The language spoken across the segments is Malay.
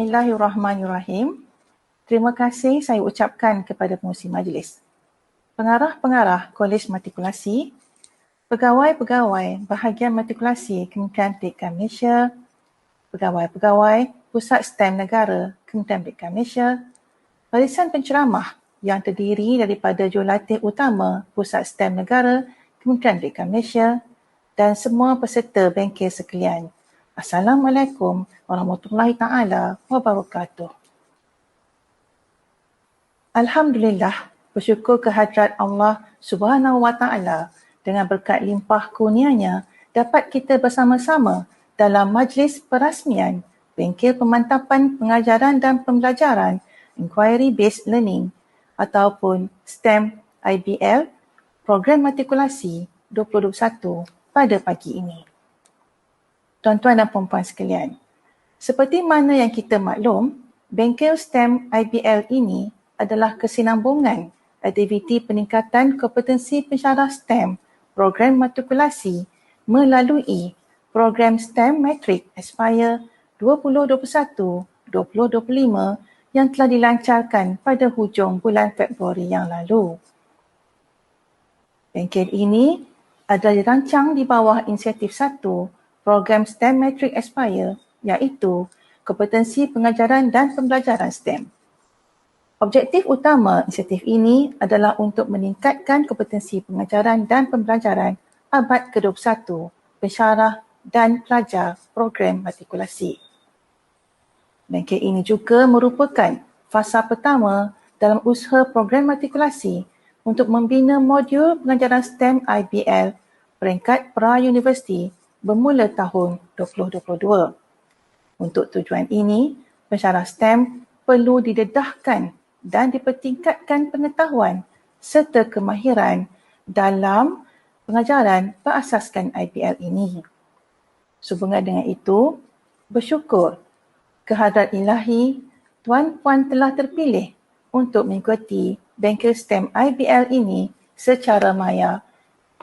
Bismillahirrahmanirrahim. Terima kasih saya ucapkan kepada pengurusi majlis, pengarah-pengarah Kolej Matrikulasi, pegawai-pegawai bahagian matrikulasi Kementerian Pendidikan Malaysia, pegawai-pegawai Pusat STEM Negara Kementerian Pendidikan Malaysia, barisan penceramah yang terdiri daripada jurulatih utama Pusat STEM Negara Kementerian Pendidikan Malaysia dan semua peserta bengkel sekalian. Assalamualaikum warahmatullahi taala wabarakatuh. Alhamdulillah, bersyukur kehadrat Allah Subhanahu wa taala dengan berkat limpah kurnianya dapat kita bersama-sama dalam majlis perasmian bengkel pemantapan pengajaran dan pembelajaran Inquiry Based Learning ataupun STEM IBL Program Matrikulasi 2021 pada pagi ini. Tuan-tuan dan puan-puan sekalian, seperti mana yang kita maklum, bengkel STEM IBL ini adalah kesinambungan aktiviti peningkatan kompetensi pensyarah STEM program matrikulasi melalui program STEM Matric Aspire 2021-2025 yang telah dilancarkan pada hujung bulan Februari yang lalu. Bengkel ini adalah dirancang di bawah inisiatif 1 program STEM Matric Aspire, iaitu kompetensi pengajaran dan pembelajaran STEM. Objektif utama inisiatif ini adalah untuk meningkatkan kompetensi pengajaran dan pembelajaran abad ke-21 pensyarah dan pelajar program matrikulasi. Bengkel ini juga merupakan fasa pertama dalam usaha program matrikulasi untuk membina modul pengajaran STEM IBL peringkat pra-universiti bermula tahun 2022. Untuk tujuan ini, pensyarah STEM perlu didedahkan dan dipertingkatkan pengetahuan serta kemahiran dalam pengajaran berasaskan IBL ini. Sehubungan dengan itu, bersyukur kehadrat ilahi tuan-puan telah terpilih untuk mengikuti bengkel STEM IBL ini secara maya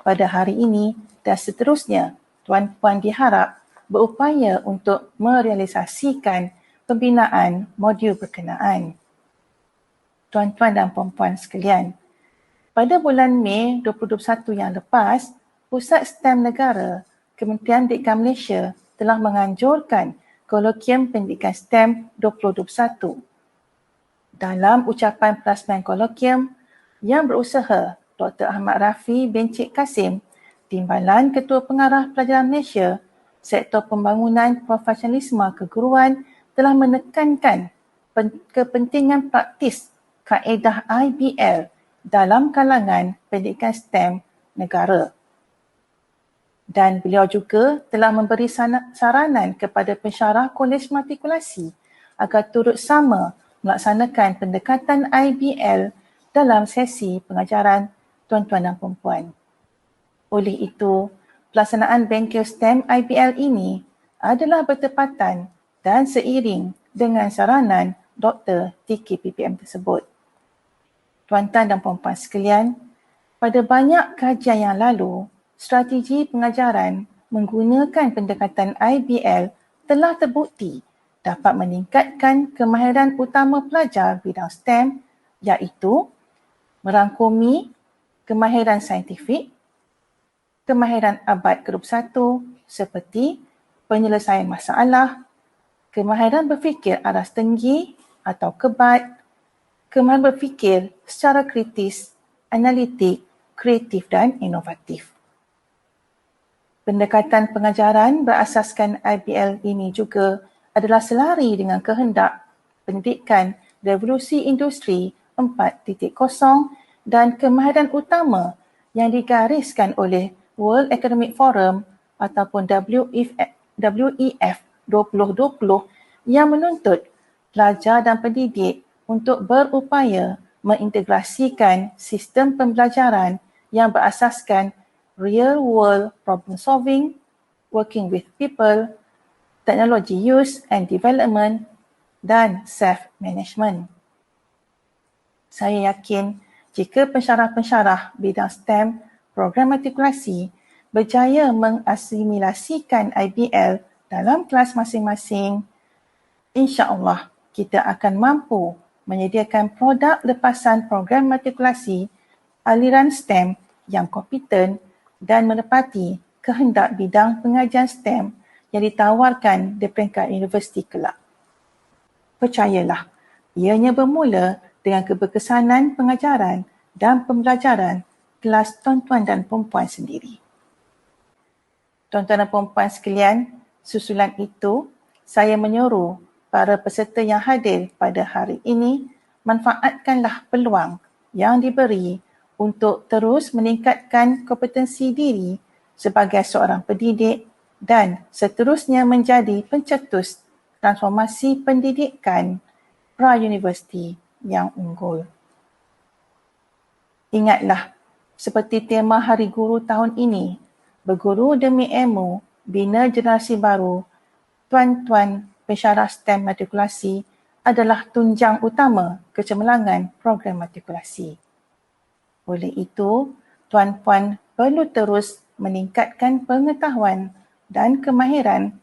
pada hari ini dan seterusnya. Tuan-puan diharap berupaya untuk merealisasikan pembinaan modul berkenaan. Tuan-tuan dan puan-puan sekalian, pada bulan Mei 2021 yang lepas, Pusat STEM Negara Kementerian Pendidikan Malaysia telah menganjurkan Kolokium Pendidikan STEM 2021. Dalam ucapan perasmian kolokium yang berusaha Dr. Ahmad Rafi bin Cik Kasim, Timbalan Ketua Pengarah Pelajaran Malaysia, Sektor Pembangunan Profesionalisme Keguruan telah menekankan kepentingan praktis kaedah IBL dalam kalangan pendidikan STEM negara. Dan beliau juga telah memberi saranan kepada pensyarah Kolej Matrikulasi agar turut sama melaksanakan pendekatan IBL dalam sesi pengajaran tuan-tuan dan puan-puan. Oleh itu, pelaksanaan bengkel STEM IBL ini adalah bertepatan dan seiring dengan saranan Dr. TK PPM tersebut. Tuan-tuan dan puan-puan sekalian, pada banyak kajian yang lalu, strategi pengajaran menggunakan pendekatan IBL telah terbukti dapat meningkatkan kemahiran utama pelajar bidang STEM, iaitu merangkumi kemahiran saintifik, kemahiran abad ke-21 seperti penyelesaian masalah, kemahiran berfikir aras tinggi atau kebat, kemahiran berfikir secara kritis, analitik, kreatif dan inovatif. Pendekatan pengajaran berasaskan IBL ini juga adalah selari dengan kehendak pendidikan revolusi industri 4.0 dan kemahiran utama yang digariskan oleh World Economic Forum ataupun WEF 2020 yang menuntut pelajar dan pendidik untuk berupaya mengintegrasikan sistem pembelajaran yang berasaskan real world problem solving, working with people, technology use and development, dan self-management. Saya yakin jika pensyarah-pensyarah bidang STEM program matrikulasi berjaya mengasimilasikan IBL dalam kelas masing-masing, insya-Allah kita akan mampu menyediakan produk lepasan program matrikulasi aliran STEM yang kompeten dan menepati kehendak bidang pengajian STEM yang ditawarkan di peringkat universiti kelak. Percayalah, ianya bermula dengan keberkesanan pengajaran dan pembelajaran kelas tuan-tuan dan perempuan sendiri. Tuan-tuan dan perempuan sekalian, susulan itu saya menyuruh para peserta yang hadir pada hari ini manfaatkanlah peluang yang diberi untuk terus meningkatkan kompetensi diri sebagai seorang pendidik dan seterusnya menjadi pencetus transformasi pendidikan pra-universiti yang unggul. Ingatlah, seperti tema Hari Guru tahun ini, berguru demi ilmu, bina generasi baru, tuan-tuan pensyarah STEM matrikulasi adalah tunjang utama kecemerlangan program matrikulasi. Oleh itu, tuan-puan perlu terus meningkatkan pengetahuan dan kemahiran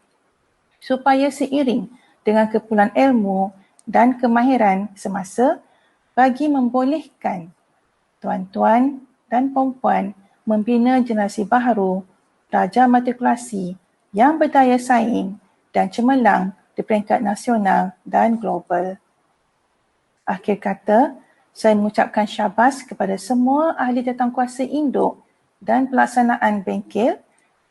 supaya seiring dengan keperluan ilmu dan kemahiran semasa bagi membolehkan tuan-tuan dan perempuan membina generasi baharu pelajar matrikulasi yang berdaya saing dan cemerlang di peringkat nasional dan global. Akhir kata, saya mengucapkan syabas kepada semua ahli jawatankuasa induk dan pelaksanaan bengkel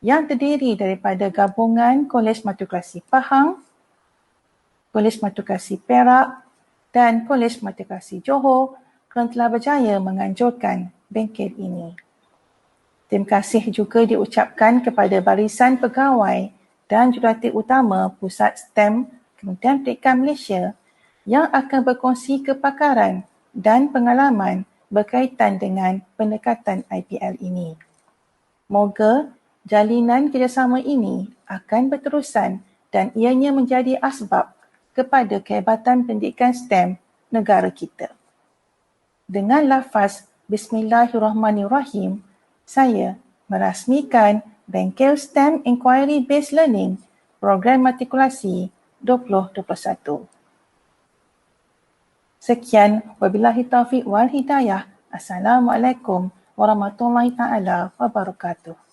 yang terdiri daripada gabungan Kolej Matrikulasi Pahang, Kolej Matrikulasi Perak dan Kolej Matrikulasi Johor kerana telah berjaya menganjurkan bengkel ini. Terima kasih juga diucapkan kepada barisan pegawai dan jurulatih utama Pusat STEM Kementerian Pendidikan Malaysia yang akan berkongsi kepakaran dan pengalaman berkaitan dengan pendekatan IPL ini. Moga jalinan kerjasama ini akan berterusan dan ianya menjadi asbab kepada kehebatan pendidikan STEM negara kita. Dengan lafaz Bismillahirrahmanirrahim, saya merasmikan Bengkel STEM Inquiry Based Learning Program Matrikulasi 2021. Sekian, wabillahi taufiq wal hidayah. Assalamualaikum warahmatullahi taala wabarakatuh.